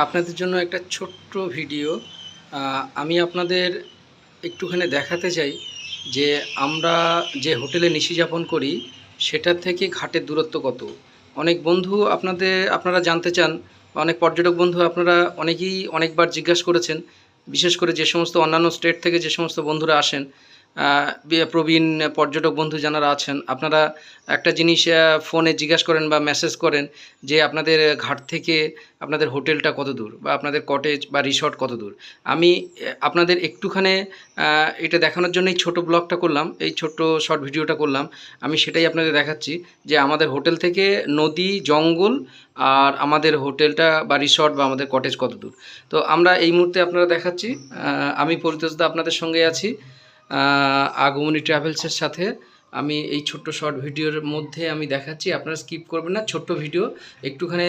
আপনাদের জন্য একটা ছোট্ট ভিডিও। আমি আপনাদের একটুখানি দেখাতে চাই যে আমরা যে হোটেলে নিশিযাপন করি সেটার থেকে ঘাটের দূরত্ব কত। অনেক বন্ধু আপনারা জানতে চান, অনেক পর্যটক বন্ধু আপনারা অনেকেই অনেকবার জিজ্ঞাসা করেছেন, বিশেষ করে যে সমস্ত অন্যান্য স্টেট থেকে যে সমস্ত বন্ধুরা আসেন, প্রবীণ পর্যটক বন্ধু যারা আছেন, আপনারা একটা জিনিস ফোনে জিজ্ঞাসা করেন বা মেসেজ করেন যে আপনাদের ঘাট থেকে আপনাদের হোটেলটা কত দূর বা আপনাদের কটেজ বা রিসর্ট কত দূর। আমি আপনাদের একটুখানি এটা দেখানোর জন্যই ছোট ব্লগটা করলাম, এই ছোট্ট শর্ট ভিডিওটা করলাম। আমি সেটাই আপনাদের দেখাচ্ছি যে আমাদের হোটেল থেকে নদী, জঙ্গল আর আমাদের হোটেলটা বা রিসর্ট বা আমাদের কটেজ কত দূর। তো আমরা এই মুহূর্তে আপনারা দেখাচ্ছি। আমি পরিতোষদা আপনাদের সঙ্গে আছি আগমনী ট্রাভেলসের সাথে। আমি এই ছোট্ট শর্ট ভিডিওর মধ্যে আমি দেখাচ্ছি, আপনারা স্কিপ করবেন না, ছোট্ট ভিডিও একটুখানি